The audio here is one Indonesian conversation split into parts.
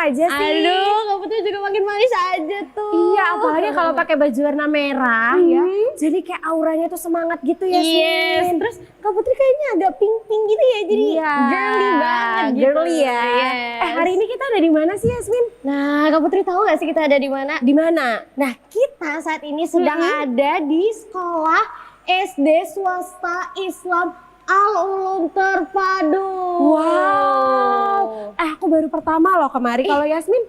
aja sih. Aduh, kamu tuh juga makin manis aja tuh. Iya, apalagi kalau pakai baju warna merah ya. Jadi kayak auranya tuh semangat gitu ya, Yes, Yasmin. terus Kak Putri kayaknya agak pink-pink gitu ya, jadi Iya, girly banget gitu. girly ya. Yes. Hari ini kita ada di mana sih, Yasmin? Nah, Kak Putri tahu gak sih kita ada di mana? Di mana? Nah, kita saat ini sedang ada di sekolah SD swasta Islam Al-Ulum Terpadu. Wow. Aku baru pertama loh kemari. Kalau Yasmin?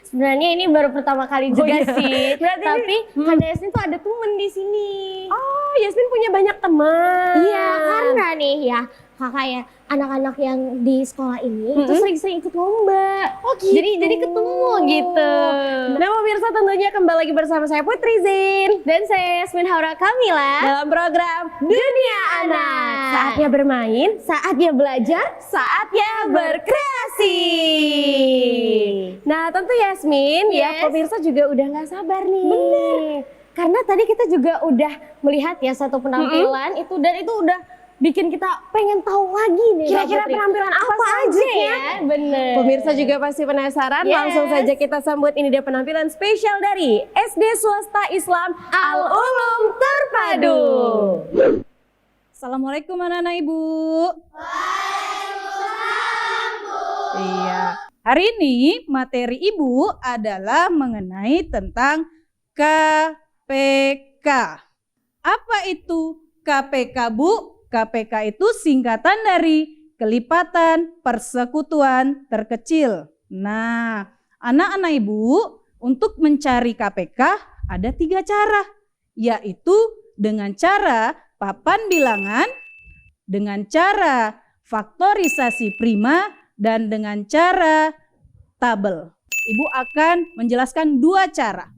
Sebenarnya ini baru pertama kali juga iya. sih. Berarti Tapi karena Yasmin tuh ada temen di sini. Oh, Yasmin punya banyak teman. Iya, karena nih ya kakak ya, anak-anak yang di sekolah ini itu sering-sering ikut lomba. Oh gitu. Jadi ketemu gitu. Nah pemirsa, tentunya kembali lagi bersama saya Putri Zin Dan saya Yasmin Haura Kamila. dalam program Dunia Anak. Saatnya bermain, Saatnya belajar. saatnya berkreasi. Nah tentu Yasmin ya Yes. pemirsa juga udah nggak sabar nih. Bener. Karena tadi kita juga udah melihat ya satu penampilan itu, dan itu udah bikin kita pengen tahu lagi nih. Kira-kira Kak Putri. penampilan apa saja selanjutnya? ya? Bener. Pemirsa juga pasti penasaran, Yes. langsung saja kita sambut ini dia penampilan spesial dari SD Swasta Islam Al-Ulum Terpadu. Assalamualaikum anak-anak Ibu. Waalaikumsalam, Bu. Iya. Hari ini materi Ibu adalah mengenai tentang KPK. Apa itu KPK, Bu? KPK itu singkatan dari kelipatan persekutuan terkecil. Nah, anak-anak Ibu, untuk mencari KPK ada 3 cara, yaitu dengan cara papan bilangan, dengan cara faktorisasi prima, dan dengan cara tabel. Ibu akan menjelaskan 2 cara.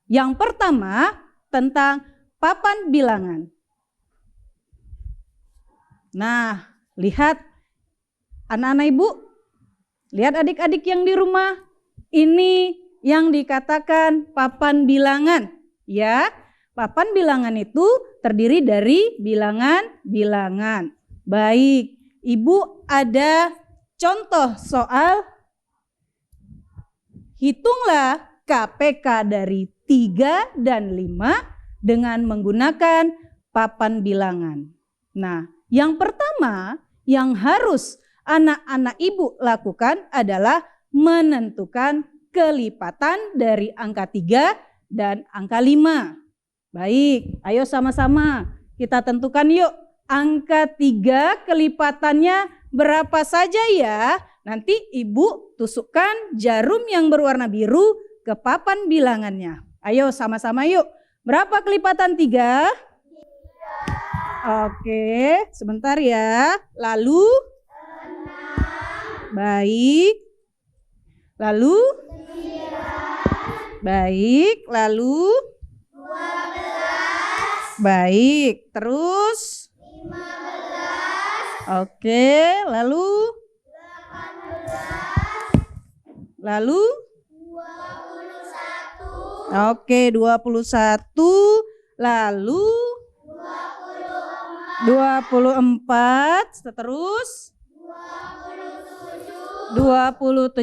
Yang pertama tentang papan bilangan. Nah, lihat anak-anak Ibu, lihat adik-adik yang di rumah. Ini yang dikatakan papan bilangan, ya. Papan bilangan itu terdiri dari bilangan-bilangan. Baik, Ibu ada contoh soal hitunglah KPK dari 3 dan 5 dengan menggunakan papan bilangan. Nah, yang pertama yang harus anak-anak Ibu lakukan adalah menentukan kelipatan dari angka 3 dan angka 5. Baik, ayo sama-sama kita tentukan yuk. Angka 3 kelipatannya berapa saja ya? Nanti Ibu tusukkan jarum yang berwarna biru ke papan bilangannya. Ayo sama-sama yuk. Berapa kelipatan 3? Oke, sebentar ya. Lalu? 6. Baik. Lalu? 9. Baik, lalu? 12. Baik, terus? 15. Oke, lalu? 18. Lalu? 21. Oke, 21. Lalu? 24, terus 27,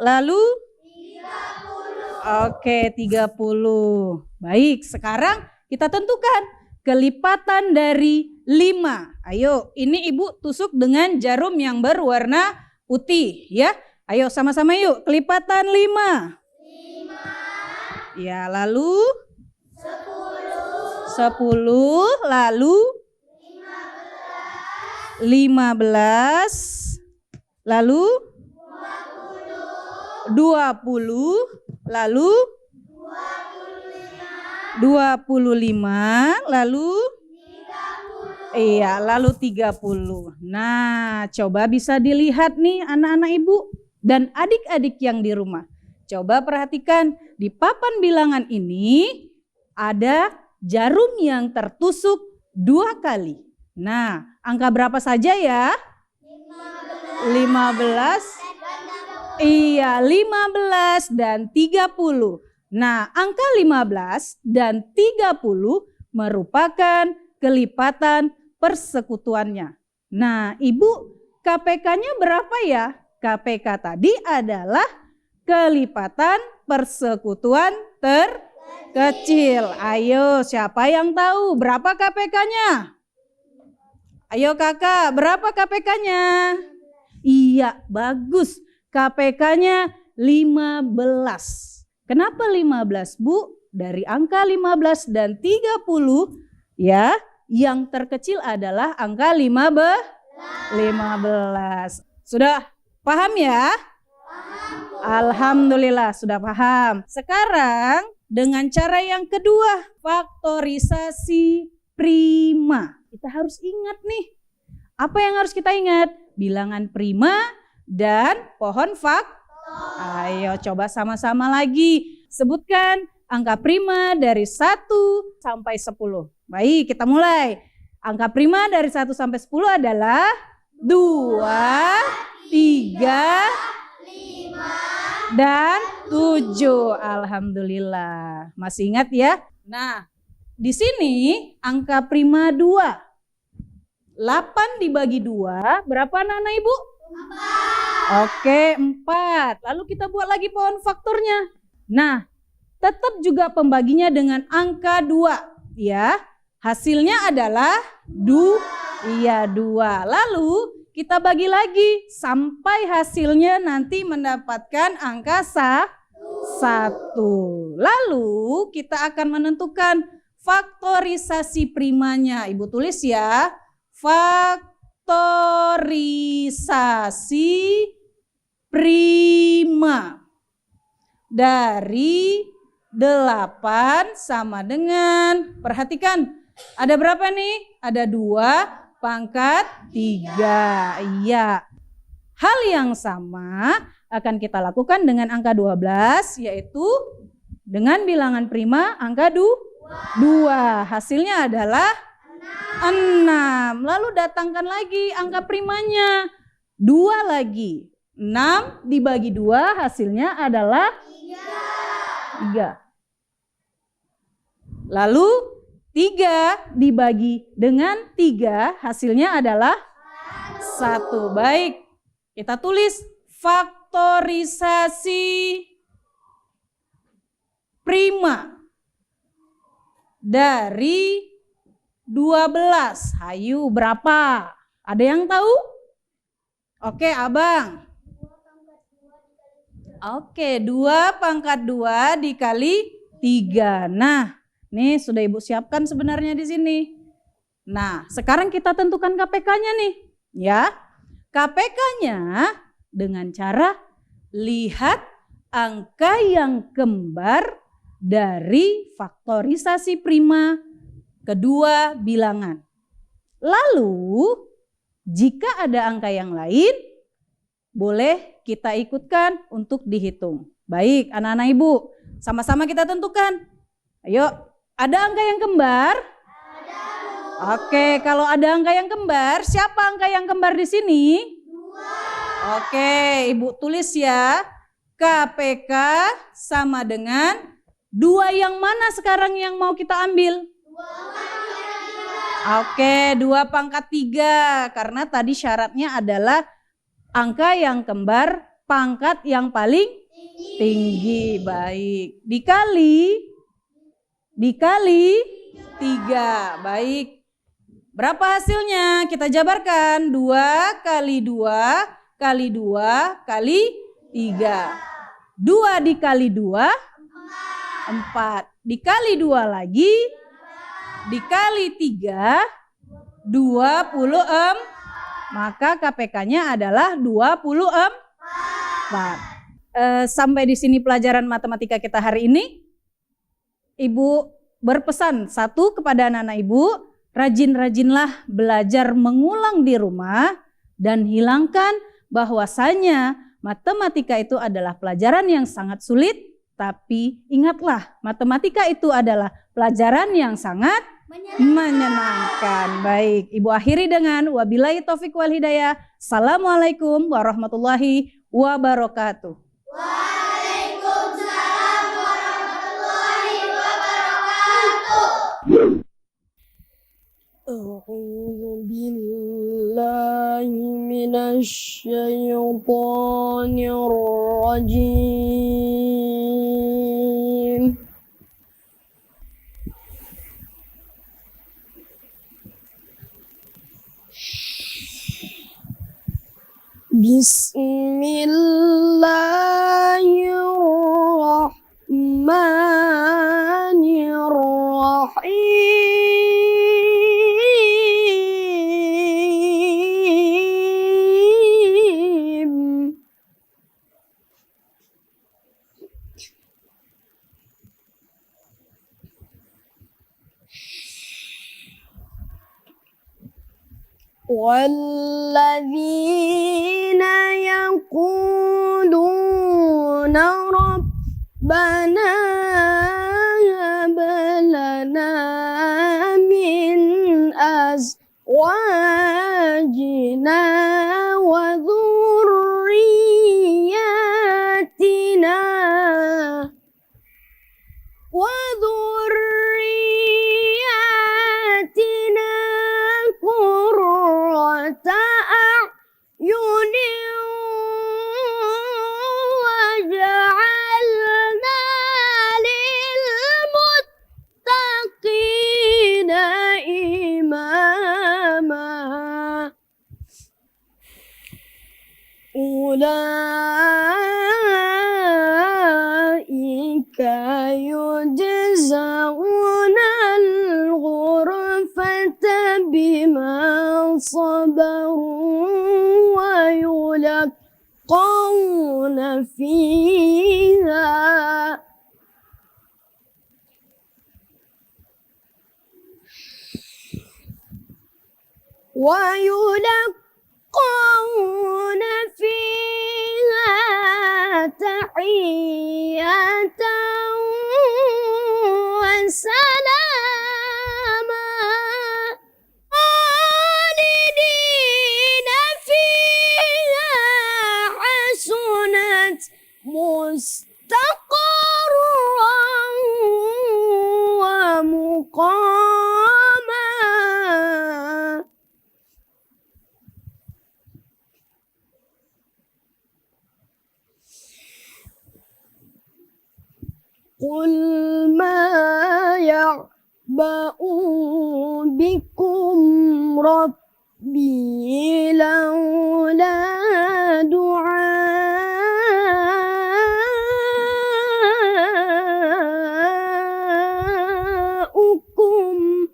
lalu 30. Oke, 30. Baik, sekarang kita tentukan kelipatan dari 5. Ayo, ini Ibu tusuk dengan jarum yang berwarna putih ya. Ayo sama-sama yuk, kelipatan 5. Ya, lalu 10, lalu 15, lalu 20, lalu 25, lalu 30. Iya, lalu 30. Nah, coba bisa dilihat nih anak-anak Ibu dan adik-adik yang di rumah. Coba perhatikan di papan bilangan ini ada jarum yang tertusuk 2 kali. Nah, angka berapa saja ya? 15. Iya, 15 dan 30. Nah, angka 15 dan 30 merupakan kelipatan persekutuannya. Nah, Ibu, KPK-nya berapa ya? KPK tadi adalah kelipatan persekutuan terkecil. Ayo, siapa yang tahu berapa KPK-nya? Ayo kakak, berapa KPK-nya? Iya, bagus. KPK-nya 15. Kenapa 15, Bu? Dari angka 15 dan 30, ya, yang terkecil adalah angka 15. Sudah paham ya? Alhamdulillah sudah paham. Sekarang dengan cara yang kedua, faktorisasi prima. Kita harus ingat nih. Apa yang harus kita ingat? Bilangan prima dan pohon faktor. Ayo coba sama-sama lagi. Sebutkan angka prima dari 1 sampai 10. Baik, kita mulai. Angka prima dari 1 sampai 10 adalah 2, 3, 5, dan 7. Alhamdulillah. Masih ingat ya? Nah, di sini angka prima 2. 8 dibagi 2, berapa anak-anak ibu? 4. Oke, 4. Lalu kita buat lagi pohon faktornya. Nah, tetap juga pembaginya dengan angka 2. Ya, hasilnya adalah 2. Iya, 2. Lalu kita bagi lagi sampai hasilnya nanti mendapatkan angka 1. Lalu kita akan menentukan faktorisasi primanya. Ibu tulis ya. Faktorisasi prima dari 8 sama dengan, perhatikan, ada berapa nih? Ada 2 pangkat 3. Iya. Hal yang sama akan kita lakukan dengan angka 12, yaitu dengan bilangan prima angka 2. Hasilnya adalah 6. Lalu datangkan lagi angka primanya. 2 lagi. 6 dibagi 2 hasilnya adalah 3. Lalu 3 dibagi dengan 3 hasilnya adalah 1. Baik, kita tulis faktorisasi prima dari 12. Hayu, berapa? Ada yang tahu? Oke, abang. Oke, 2 pangkat 2 dikali 3. Nah, nih sudah ibu siapkan sebenarnya di sini. Nah, sekarang kita tentukan KPK-nya nih. Ya, KPK-nya dengan cara lihat angka yang kembar dari faktorisasi prima kedua bilangan. Lalu, jika ada angka yang lain, boleh kita ikutkan untuk dihitung. Baik, anak-anak ibu, sama-sama kita tentukan. Ayo, ada angka yang kembar? Ada. Oke, kalau ada angka yang kembar, siapa angka yang kembar di sini? 2. Oke, ibu tulis ya. KPK sama dengan 2 yang mana sekarang yang mau kita ambil? 2 pangkat 3. Oke, 2 pangkat 3. Karena tadi syaratnya adalah angka yang kembar pangkat yang paling tinggi. Baik, dikali 3. Baik, berapa hasilnya? Kita jabarkan. 2 kali 2 kali 2 kali 3. 2 dikali 2 4. Dikali 2 lagi dikali 3 24. Maka KPK-nya adalah 24. Sampai di sini pelajaran matematika kita hari ini. Ibu berpesan satu kepada anak-anak ibu, rajin-rajinlah belajar mengulang di rumah dan hilangkan bahwasanya matematika itu adalah pelajaran yang sangat sulit. Tapi ingatlah, matematika itu adalah pelajaran yang sangat menyenangkan. Baik, ibu akhiri dengan wabillahi taufik wal hidayah. Assalamualaikum warahmatullahi wabarakatuh. Waalaikumsalam warahmatullahi wabarakatuh. أعوذ بالله من الشيطان الرجيم. بسم الله الرحمن الرحيم. والذين يقولون ربنا هب لنا من أزواجنا وذرياتنا قرة أعين واجعلنا للمتقين إماما. أولئك يجزون الغرفة بما صبروا ويلقون فيها تحية وسلاما خالدين فيها حسنت مستقرا ومقاما. قل ما يعبأ بكم ربي لولا دعاؤكم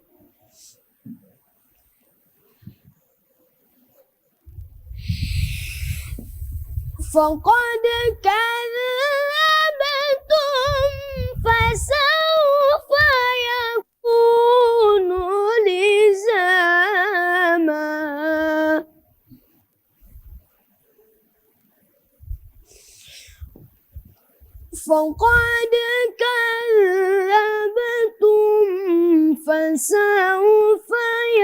فقد كذبتم فسوف يكون لزاما. فقد كذبتم فسوف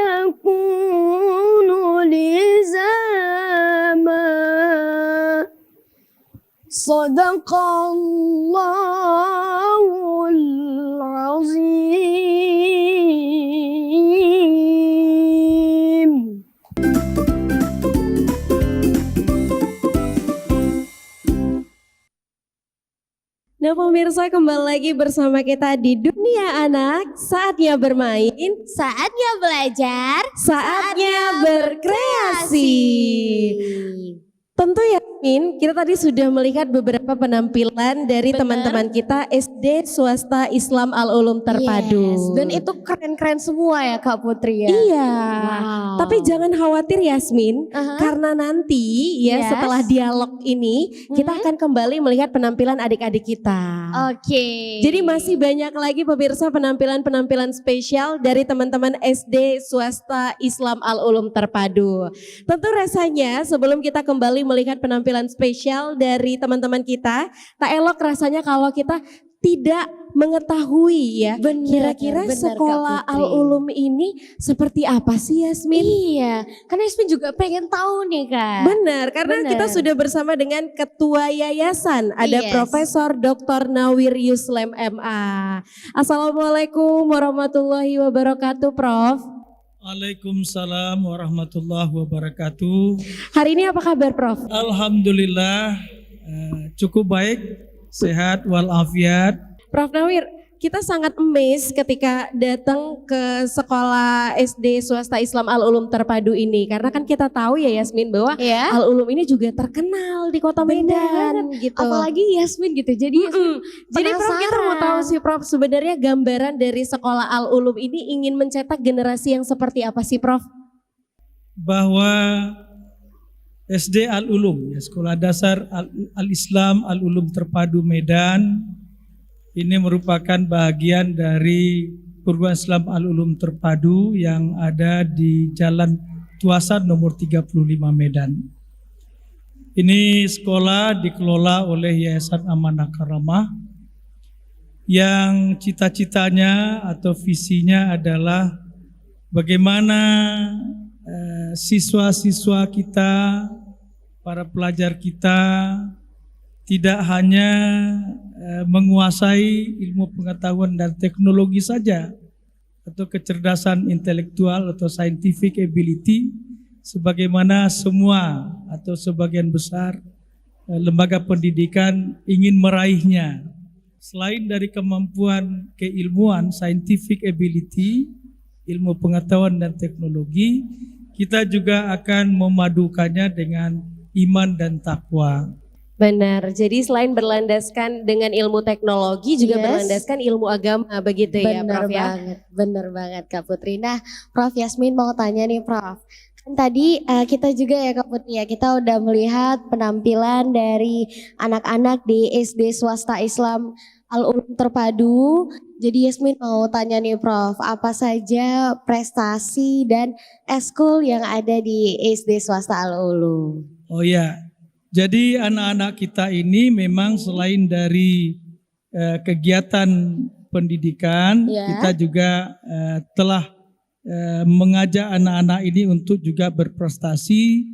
يكون لزاما. صدق الله العظيم. Nah pemirsa, kembali lagi bersama kita di Dunia Anak. Saatnya bermain, Saatnya belajar, saatnya berkreasi. Tentu Yasmin, kita tadi sudah melihat beberapa penampilan dari Benar. teman-teman kita SD Swasta Islam Al-Ulum Terpadu. Yes, dan itu keren-keren semua ya Kak Putri ya. Iya, Wow. tapi jangan khawatir Yasmin, Aha. karena nanti ya Yes. setelah dialog ini kita akan kembali melihat penampilan adik-adik kita. Oke. Jadi masih banyak lagi pemirsa penampilan-penampilan spesial dari teman-teman SD Swasta Islam Al-Ulum Terpadu. Tentu rasanya sebelum kita kembali melihat penampilan spesial dari teman-teman kita, tak elok rasanya kalau kita tidak mengetahui ya, Benar, kira-kira benar, Kak sekolah Putri. Al-Ulum ini seperti apa sih Yasmin? Iya, karena Yasmin juga pengen tahu nih Kak. Benar, karena Benar. kita sudah bersama dengan Ketua Yayasan, ada Yes. Profesor Dr. Nawir Yuslem MA. Assalamualaikum warahmatullahi wabarakatuh, Prof. Waalaikumsalam warahmatullahi wabarakatuh. Hari ini apa kabar Prof? Alhamdulillah cukup baik, sehat walafiat. Prof Nawir, kita sangat amazed ketika datang ke sekolah SD swasta Islam Al-Ulum Terpadu ini. Karena kan kita tahu ya Yasmin bahwa Ya. Al-Ulum ini juga terkenal di kota Medan gitu. Apalagi Yasmin gitu. Jadi Jadi Prof kita mau tahu sih Prof, sebenarnya gambaran dari sekolah Al-Ulum ini ingin mencetak generasi yang seperti apa sih Prof? Bahwa SD Al-Ulum, ya, Sekolah Dasar Al-Islam Al-Ulum Terpadu Medan, ini merupakan bagian dari Perguruan Islam Al-Ulum Terpadu yang ada di Jalan Tuasa nomor 35 Medan. Ini sekolah dikelola oleh Yayasan Amanah Karamah yang cita-citanya atau visinya adalah bagaimana siswa-siswa kita, para pelajar kita tidak hanya menguasai ilmu pengetahuan dan teknologi saja atau kecerdasan intelektual atau scientific ability, sebagaimana semua atau sebagian besar lembaga pendidikan ingin meraihnya. Selain dari kemampuan keilmuan scientific ability, ilmu pengetahuan dan teknologi, kita juga akan memadukannya dengan iman dan takwa. Benar, jadi selain berlandaskan dengan ilmu teknologi juga berlandaskan ilmu agama begitu ya Prof ya? Bener banget Kak Putri. Nah Prof Yasmin mau tanya nih Prof. Kan tadi kita juga ya Kak Putri ya, kita udah melihat penampilan dari anak-anak di SD swasta Islam Al-Ulum Terpadu. Jadi Yasmin mau tanya nih Prof, apa saja prestasi dan eskul yang ada di SD swasta Al-Ulum? Oh ya, jadi anak-anak kita ini memang selain dari kegiatan pendidikan, kita juga telah mengajak anak-anak ini untuk juga berprestasi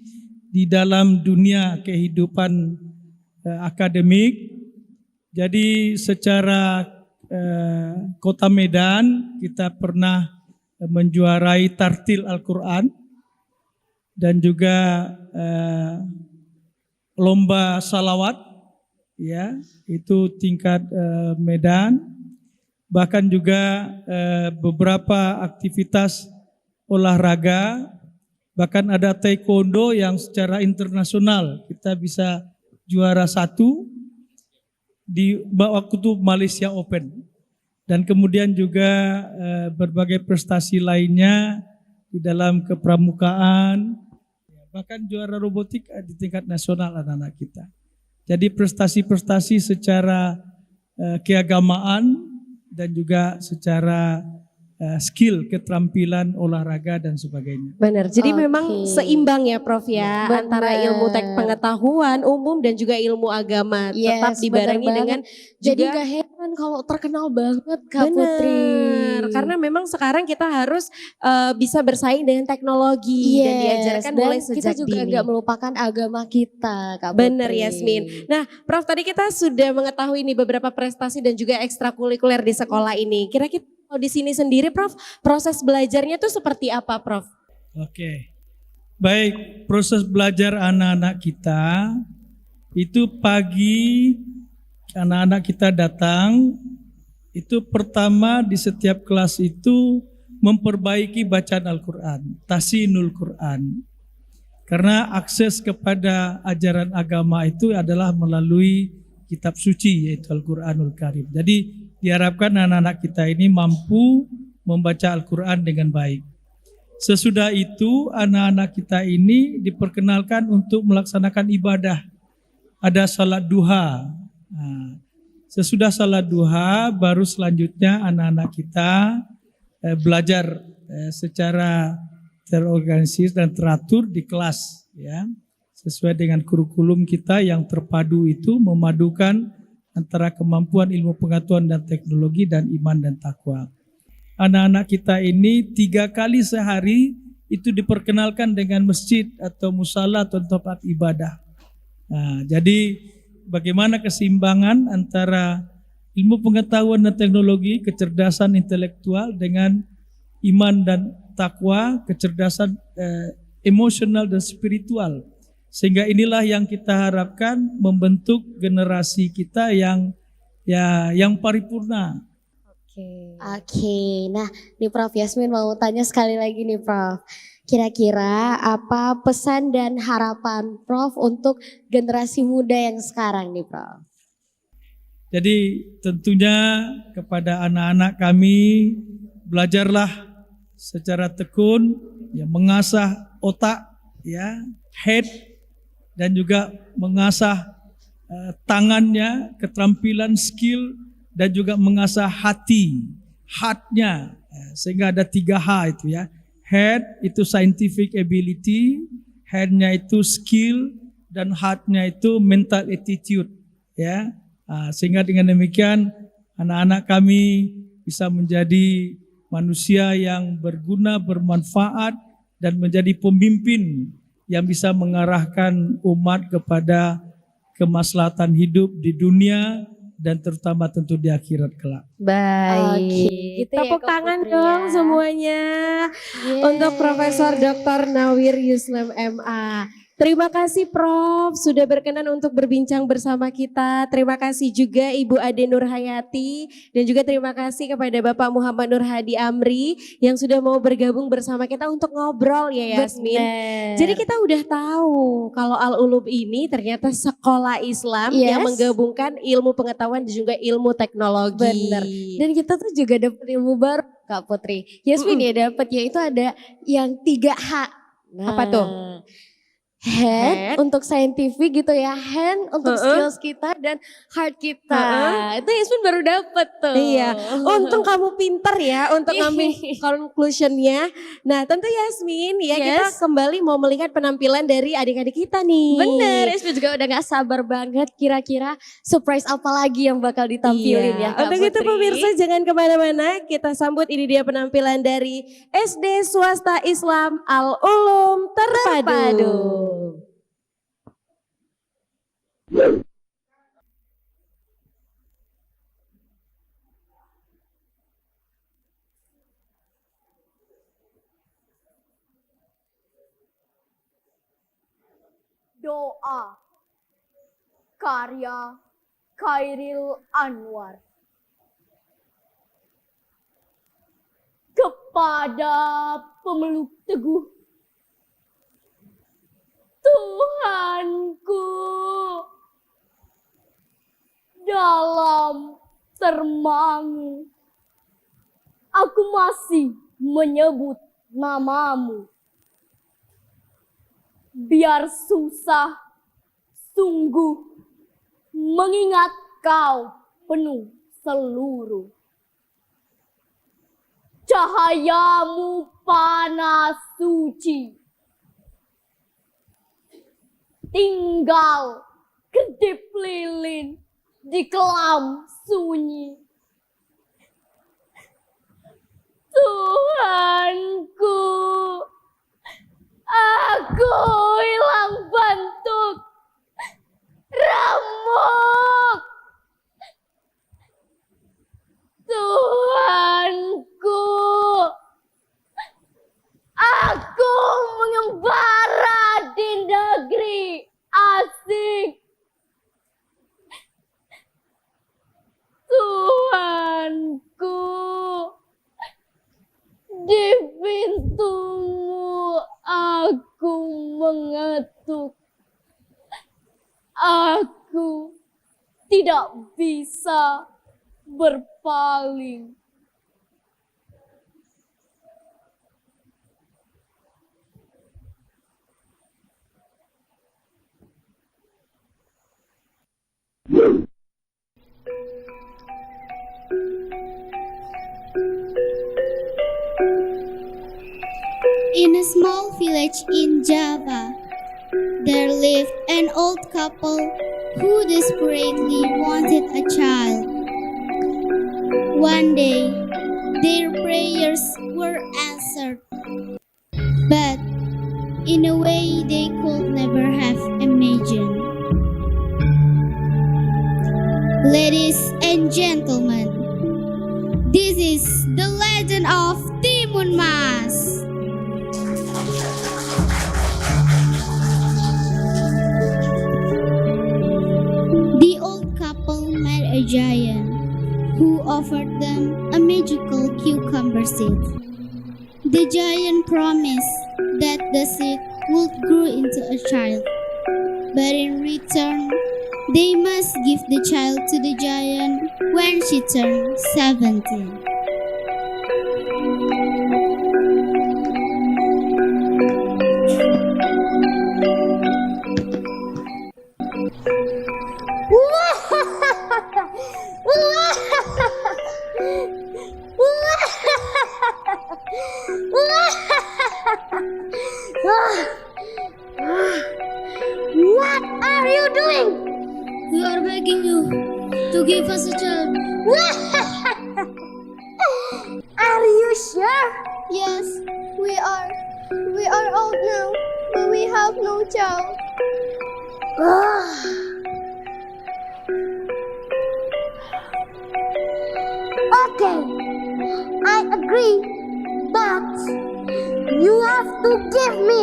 di dalam dunia kehidupan akademik. Jadi secara Kota Medan kita pernah menjuarai tartil Al-Quran dan juga lomba salawat, ya itu tingkat Medan. Bahkan juga beberapa aktivitas olahraga, bahkan ada taekwondo yang secara internasional kita bisa juara 1 di waktu itu Malaysia Open, dan kemudian juga berbagai prestasi lainnya di dalam kepramukaan, bahkan juara robotik di tingkat nasional anak-anak kita. Jadi prestasi-prestasi secara keagamaan dan juga secara skill, keterampilan, olahraga dan sebagainya. Benar, jadi memang seimbang ya Prof ya, antara ilmu pengetahuan umum dan juga ilmu agama, tetap dibarengi dengan juga. Jadi gak heran kalau terkenal banget Kak Putri. Karena memang sekarang kita harus bisa bersaing dengan teknologi dan diajarkan mulai sejak kita juga dini. gak melupakan agama kita Kak Putri. Benar Yasmin. Nah Prof, tadi kita sudah mengetahui nih beberapa prestasi dan juga ekstrakurikuler di sekolah ini. Kira-kira kalau di sini sendiri Prof, proses belajarnya tuh seperti apa Prof? Oke, baik, proses belajar anak-anak kita itu pagi anak-anak kita datang, itu pertama di setiap kelas itu memperbaiki bacaan Al-Quran, tahsinul Quran. Karena akses kepada ajaran agama itu adalah melalui kitab suci yaitu Al-Quranul Karim. Jadi diharapkan anak-anak kita ini mampu membaca Al-Quran dengan baik. Sesudah itu anak-anak kita ini diperkenalkan untuk melaksanakan ibadah. Ada salat duha. Nah, sesudah salat duha baru selanjutnya anak-anak kita belajar secara terorganisir dan teratur di kelas, ya, sesuai dengan kurikulum kita yang terpadu itu memadukan antara kemampuan ilmu pengetahuan dan teknologi dan iman dan takwa. Anak-anak kita ini 3 kali sehari itu diperkenalkan dengan masjid atau musala atau tempat ibadah. Nah, jadi bagaimana keseimbangan antara ilmu pengetahuan dan teknologi, kecerdasan intelektual dengan iman dan takwa, kecerdasan emosional dan spiritual. Sehingga inilah yang kita harapkan membentuk generasi kita yang paripurna. Oke, nah nih Prof Yasmin mau tanya sekali lagi nih Prof. Kira-kira apa pesan dan harapan Prof untuk generasi muda yang sekarang nih Prof? Jadi tentunya kepada anak-anak kami, belajarlah secara tekun, ya, mengasah otak, ya, head, dan juga mengasah tangannya, keterampilan, skill, dan juga mengasah hati, heart-nya, sehingga ada 3H itu ya. Head itu scientific ability, hand-nya itu skill, dan heart-nya itu mental attitude, ya. Sehingga dengan demikian anak-anak kami bisa menjadi manusia yang berguna, bermanfaat, dan menjadi pemimpin yang bisa mengarahkan umat kepada kemaslahatan hidup di dunia dan terutama tentu di akhirat kelak. Baik. Oke, gitu ya, Tepuk Kak tangan Putri dong ya. semuanya untuk Profesor Dr. Nawir Yuslam MA. Terima kasih Prof sudah berkenan untuk berbincang bersama kita. Terima kasih juga Ibu Ade Nurhayati dan juga terima kasih kepada Bapak Muhammad Nur Hadi Amri yang sudah mau bergabung bersama kita untuk ngobrol ya Yasmin. Bener. Jadi kita udah tahu kalau Al-Ulum ini ternyata sekolah Islam yang Yes. menggabungkan ilmu pengetahuan dan juga ilmu teknologi. Bener. Dan kita tuh juga dapat ilmu baru Kak Putri. Yasmin ya dapat yaitu ada yang 3H. Apa tuh? Head untuk scientific gitu ya, hand untuk skills kita dan heart kita. Itu Yasmin baru dapet tuh. Iya, untung kamu pinter ya untuk ngambil conclusionnya. Nah tentu Yasmin ya kita kembali mau melihat penampilan dari adik-adik kita nih. Bener, Yasmin juga udah gak sabar banget kira-kira surprise apa lagi yang bakal ditampilin ya Kak Untuk itu Putri. pemirsa jangan kemana-mana, kita sambut ini dia penampilan dari SD Swasta Islam Al-Ulum Terpadu. Doa karya Khairil Anwar kepada pemeluk teguh Tuhanku dalam termangu aku masih menyebut namamu. Biar susah sungguh mengingat kau penuh seluruh. Cahayamu panas suci, tinggal kedip lilin di kelam sunyi. Tuhanku, aku hilang bentuk remuk. Tuhanku, aku mengembara di negeri asing. Tuhanku, di pintumu aku mengetuk. Aku tidak bisa berpaling. In a small village in Java, there lived an old couple who desperately wanted a child. One day, their prayers were answered, but in a way they could never have imagined. Ladies and gentlemen, this is the legend of Timur. Timun Mas. The old couple met a giant who offered them a magical cucumber seed. The giant promised that the seed would grow into a child, but in return, they must give the child to the giant when she turned 17. What are you doing? We are begging you to give us a child. Are you sure? Yes, we are. We are old now, but we have no child. Okay, I agree, but you have to give me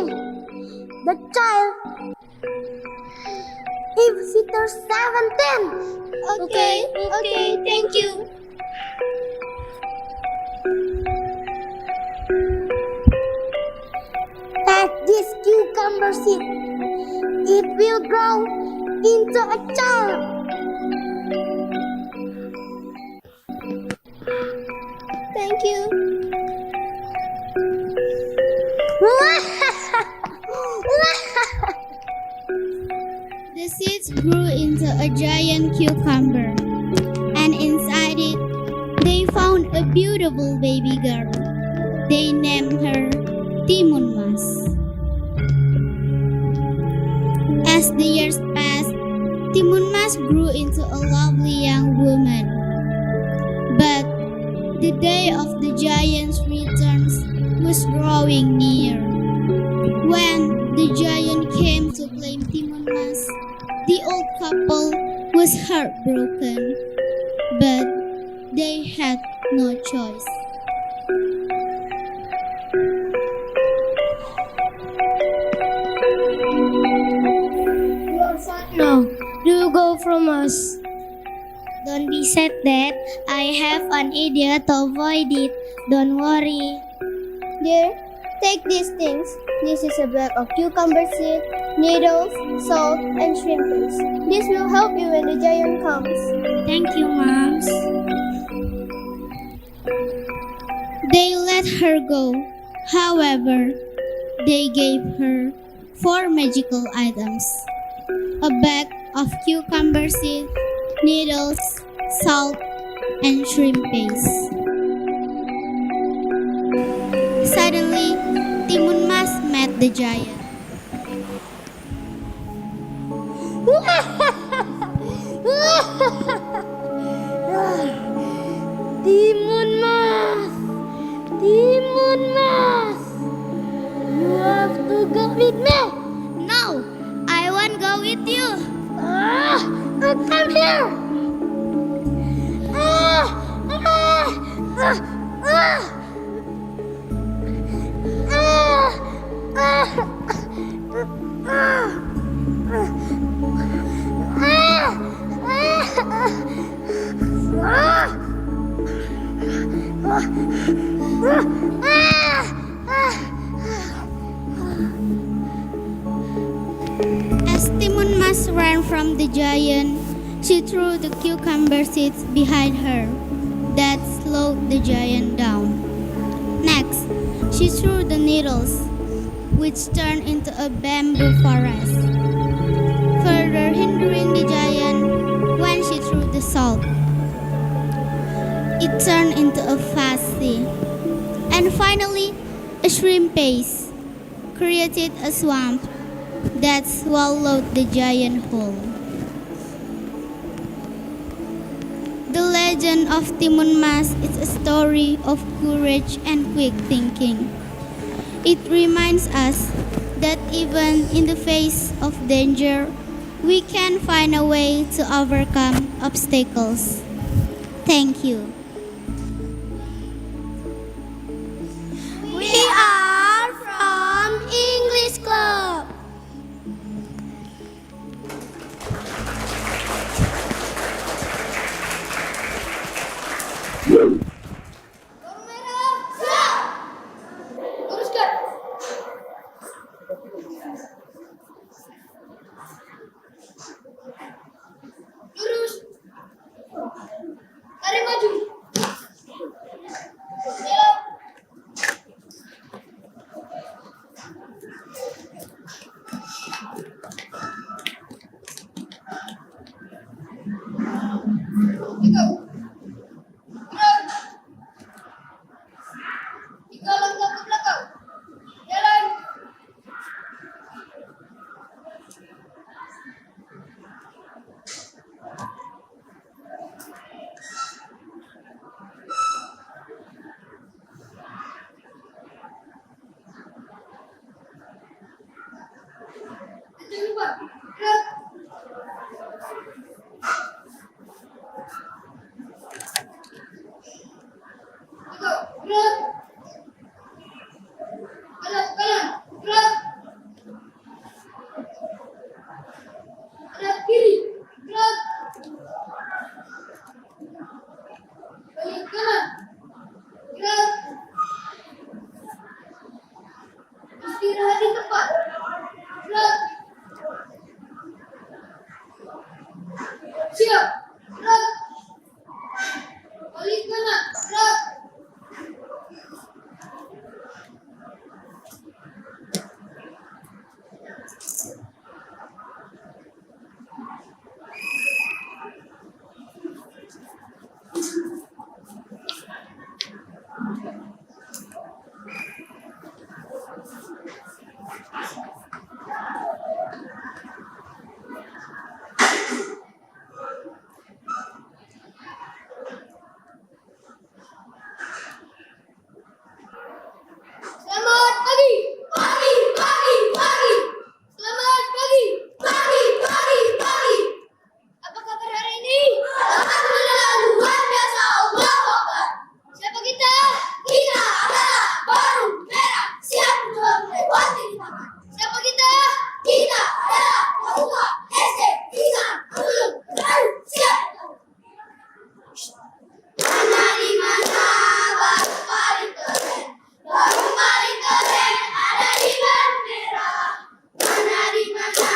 the child if she turns 17. Okay, thank you. Take this cucumber seed. It will grow into a child. Thank you. The seeds grew into a giant cucumber, and inside it, they found a beautiful baby girl. They named her Timun Mas. As the years passed, Timun Mas grew into a lovely young woman. But the day of the giant's returns was drawing near. When the giant came to claim Timun Mas, the old couple was heartbroken, but they had no choice. You are fine now. Do you go from us? Don't be sad, Dad. I have an idea to avoid it. Don't worry. Dear, take these things. This is a bag of cucumber seed, needles, salt, and shrimp paste. This will help you when the giant comes. Thank you, Moms. They let her go. However, they gave her 4 magical items: a bag of cucumber seed, needles, salt, and shrimp paste. Suddenly, Timun Mas met the giant. Timun Mas! Timun Mas! You have to go with me! No, I won't go with you. Come here! As Timun Mas ran from the giant, she threw the cucumber seeds behind her. That slowed the giant down. Next, she threw the needles, which turned into a bamboo forest, further hindering the giant when she threw the salt. It turned into a vast sea. And finally, a shrimp paste created a swamp that swallowed the giant whole. The legend of Timun Mas is a story of courage and quick thinking. It reminds us that even in the face of danger, we can find a way to overcome obstacles. Thank you. Siap. Gerak. Balik kanan. Gerak. Selamat pagi. Pagi, pagi, pagi. Selamat pagi. Pagi, pagi, pagi. Apa kabar hari ini? Alhamdulillah luar biasa. Allahu Akbar. Siapa kita? Kita adalah Baru Merah siap untuk melewati tangan. Siapa kita? Kita adalah Pramuka SD Islam Al-Ulum Terpadu siap. Mana di mana baru paling keren? Baru paling keren ada di Baru Merah. Mana di mana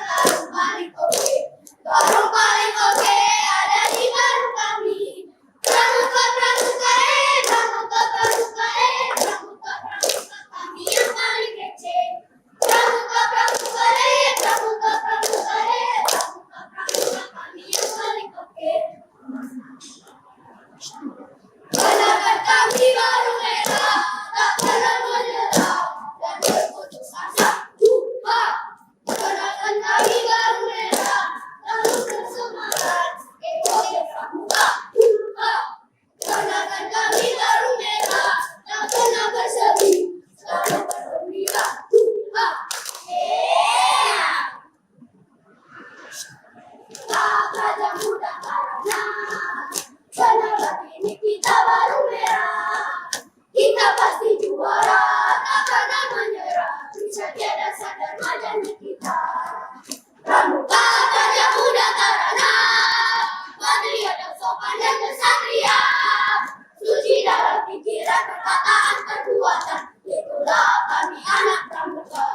baru paling oke? Baru paling oke ada di Baru kami. Pramuka, pramuka, pramuka, pramuka, pramuka, pramuka kami yang paling kece. Pramuka, pramuka, pramuka, pramuka, pramuka, pramuka kami yang paling oke. Karena kami Baru Merah tak pernah menyerah dan berputus asa. Karena kami Baru Merah terus bersemangat. Ekonomi pramuka. Karena kami Baru Merah tak pernah bersedih, selalu bergembira. Apa yang mudah karena ini kita Baru Merah. Kita pasti juara, tak pernah menyerah. Bisa tiada sadar majanya kita. Pramuka saja mudah karena mandiri dan sopan dan kesatria. Suci dalam pikiran, perkataan, perbuatan. Itulah kami anak Pramuka.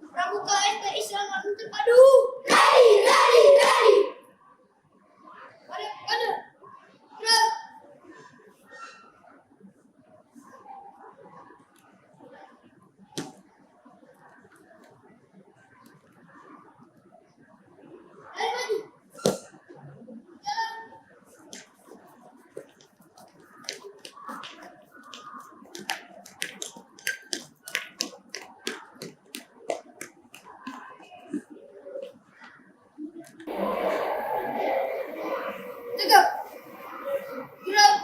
Pramuka SD Islam Al-Ulum Terpadu. Ready, ready, ready. Pada. Gerak. Lari maju. Jalan. Tegap. Gerak.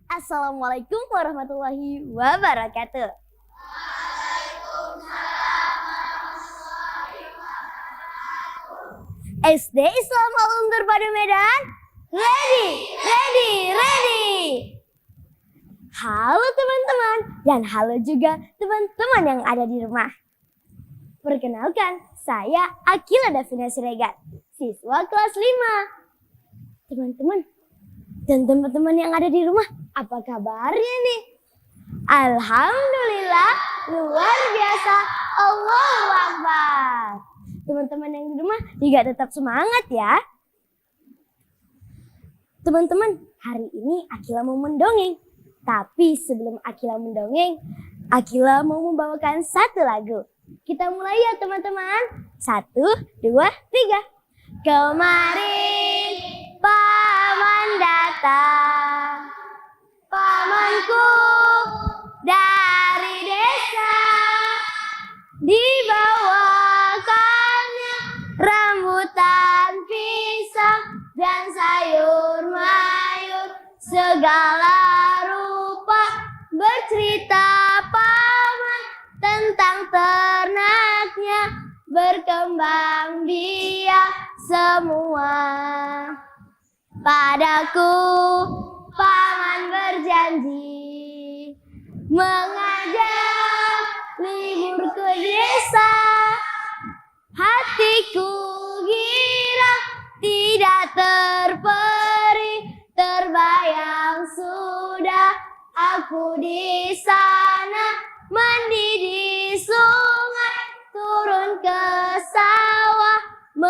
Assalamualaikum warahmatullahi wabarakatuh. SD Islam Al-Ulum Terpadu Medan, ready, ready, ready. Halo teman-teman, dan halo juga teman-teman yang ada di rumah. Perkenalkan, saya Akila Davina Siregar, siswa kelas 5. Teman-teman, dan teman-teman yang ada di rumah, apa kabarnya nih? Alhamdulillah, luar biasa, Allahu Akbar. Teman-teman yang di rumah juga tetap semangat ya. Teman-teman, hari ini Akila mau mendongeng. Tapi sebelum Akila mendongeng, Akila mau membawakan satu lagu. Kita mulai ya teman-teman. 1, 2, 3. Kemarin paman datang, pamanku dari desa, dibawakannya rambutan pisang dan sayur mayur segala rupa. Bercerita paman tentang ternaknya, berkembang biak semua. Padaku paman berjanji mengajak libur ke desa. Hatiku gira tidak terperi, terbayang sudah aku di sana, mandi di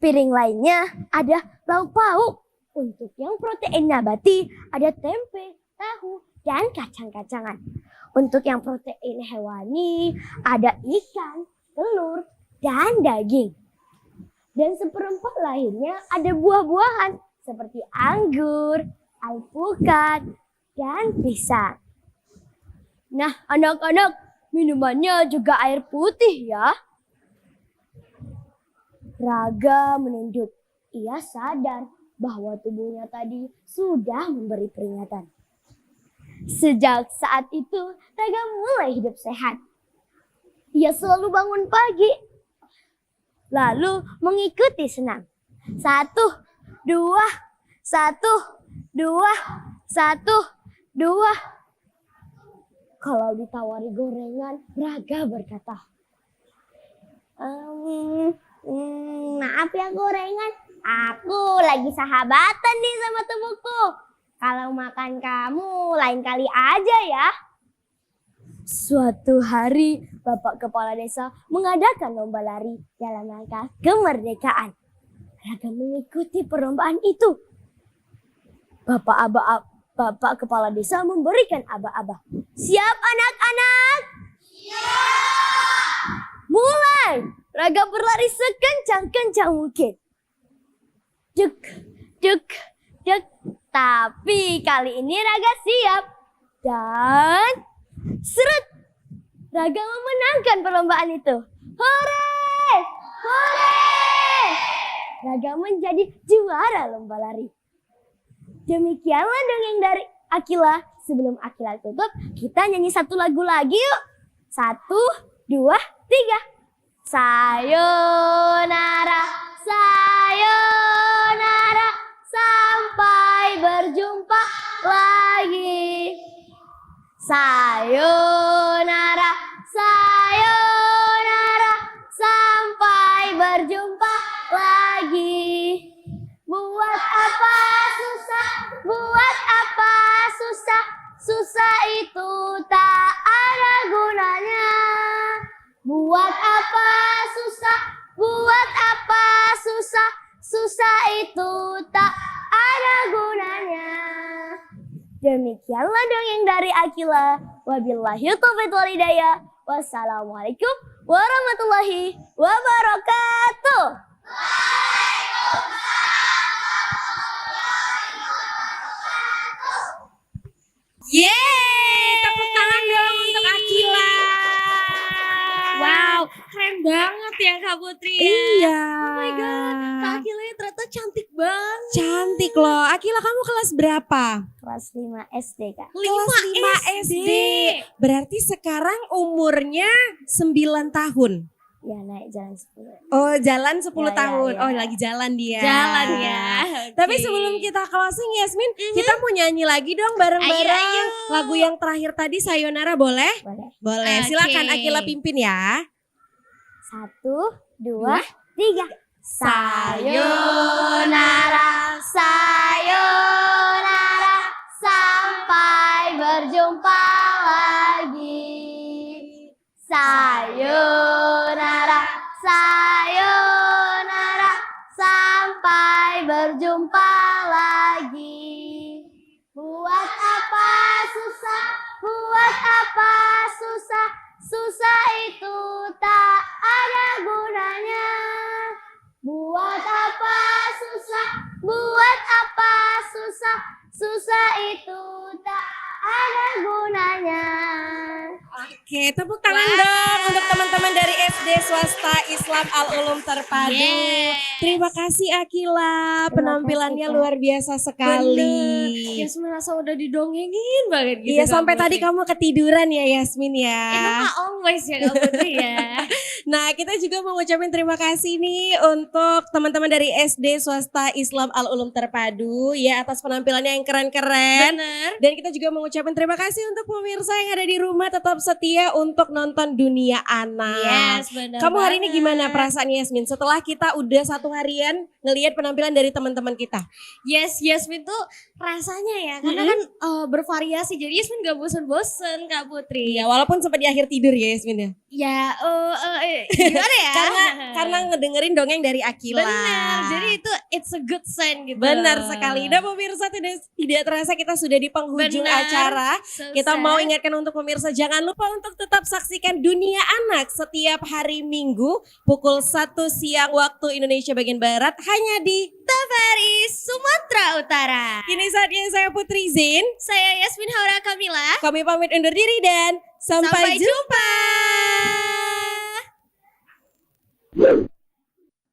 Piring lainnya ada lauk pauk. Untuk yang protein nabati ada tempe, tahu, dan kacang-kacangan. Untuk yang protein hewani ada ikan, telur, dan daging. Dan seperempat lainnya ada buah-buahan seperti anggur, alpukat, dan pisang. Nah, anak-anak, minumannya juga air putih ya. Raga menunduk. Ia sadar bahwa tubuhnya tadi sudah memberi peringatan. Sejak saat itu, Raga mulai hidup sehat. Ia selalu bangun pagi, lalu mengikuti senam. 1, 2, 1, 2, 1, 2. Kalau ditawari gorengan, Raga berkata, maaf ya gorengan, aku lagi sahabatan nih sama tubuhku. Kalau makan kamu lain kali aja ya. Suatu hari, Bapak Kepala Desa mengadakan lomba lari dalam rangka kemerdekaan. Raga mengikuti perlombaan itu. Bapak Kepala Desa memberikan aba-aba. Siap anak-anak? Siap! Mulai! Raga berlari sekencang-kencang mungkin. Duk, duk, duk. Tapi kali ini Raga siap. Dan seret! Raga memenangkan perlombaan itu. Hore! Hore! Raga menjadi juara lomba lari. Demikianlah dongeng dari Akila. Sebelum Akila tutup, kita nyanyi satu lagu lagi yuk. 1, 2, 3. Sayonara, sayonara, sampai berjumpa lagi. Sayonara, sayonara, sampai berjumpa lagi. Buat apa susah, buat apa susah, susah itu tak ada gunanya. Buat apa susah, buat apa susah, susah itu tak ada gunanya. Demikianlah dongeng dari Akila. Wabillahi taufiq wal hidayah. Wassalamualaikum warahmatullahi wabarakatuh. Yeay, tepuk tangan dong untuk Akila. Wow, keren banget ya Kak Putri ya. Iya. Oh my god, Kak Akila ternyata cantik banget. Cantik loh. Akila, kamu kelas berapa? Kelas 5 SD, Kak. Kelas 5 SD. Berarti sekarang umurnya 9 tahun. Ya, naik jalan 10. Oh, jalan 10 Ya, tahun. ya. Oh, lagi jalan dia. Jalan ya. Tapi Oke. sebelum kita closing Yasmin, kita mau nyanyi lagi dong bareng-bareng. Ayo. Lagu yang terakhir tadi Sayonara boleh? Boleh. Boleh. Oke. Silakan Akila pimpin ya. 1, 2, 3. Sayonara, sayonara, sampai berjumpa lagi. Sayonara, sayonara, sampai berjumpa lagi. Buat apa susah, buat apa susah, susah itu tak ada gunanya. Buat apa susah, buat apa susah, susah itu tak ada gunanya. Oke, tepuk tangan dong untuk teman-teman dari SD Swasta Islam Al-Ulum Terpadu. Yes. Terima kasih Akila, penampilannya kasih, Kak. luar biasa sekali. Yasmin rasa udah didongengin banget gitu. Iya, Kak sampai Putri. tadi kamu ketiduran ya Yasmin Itu ya. mah always ya Kak Putri ya. Nah, kita juga mau ngucapin terima kasih nih untuk teman-teman dari SD Swasta Islam Al-Ulum Terpadu ya atas penampilannya yang keren-keren. Bener. Dan kita juga mengucapkan terima kasih untuk pemirsa yang ada di rumah tetap setia untuk nonton Dunia Anak. Yes, bener Kamu hari ini banget. gimana perasaannya Yasmin setelah kita udah 1 harian ngelihat penampilan dari teman-teman kita? Yes, Yasmin tuh rasanya ya, karena kan bervariasi. Jadi Yasmin gak bosen-bosen Kak Putri. Iya, walaupun sempat di akhir tidur ya Yasmin ya. Ya, gimana ya? Karena ngedengerin dongeng dari Akila. Benar. Jadi itu it's a good sign gitu. Benar sekali. Dan pemirsa tidak terasa kita sudah di penghujung Benar. acara. So Kita sad. mau ingatkan untuk pemirsa jangan lupa untuk tetap saksikan Dunia Anak setiap hari Minggu pukul 1 siang waktu Indonesia bagian Barat hanya di TVRI Sumatera Utara. Kini saatnya saya Putri Zin. Saya Yasmin Haura Kamila. Kami pamit undur diri dan sampai jumpa.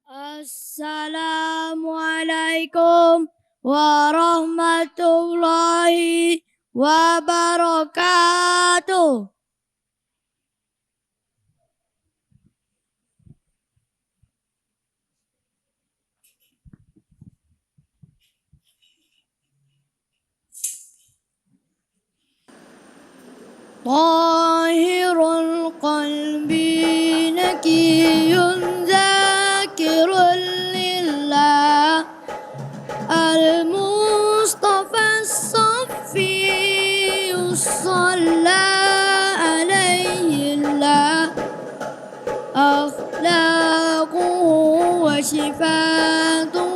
Assalamualaikum warahmatullahi wabarakatuh. طاهر القلب نكي ذاكر لله المصطفى الصفي صلى عليه الله أخلاقه وصفاته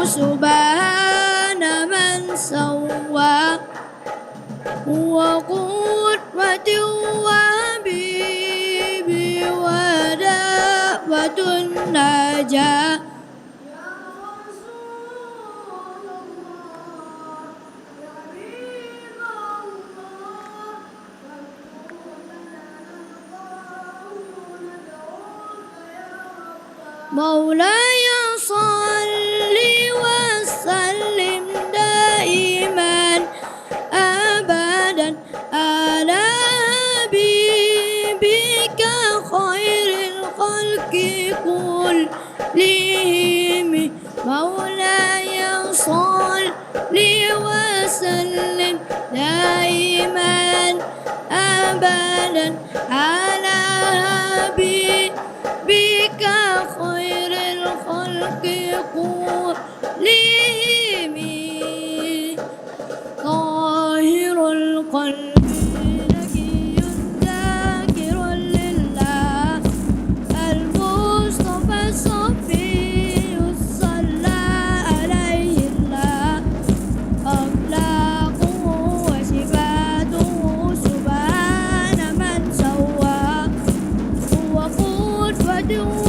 سبحان من سوى وقدوة وحبيبي ودعوة النجاة مولاي صل وسلم دائما أبدا على حبيبك خير الخلق كلهم مولاي صل وسلم دائما أبدا على حبيبك خير الخلق كلهم طاهر القلب نقي ذاكر لله المصطفى الصفي صلى عليه الله أخلاقه وصفاته سبحان من سوى هو قدوة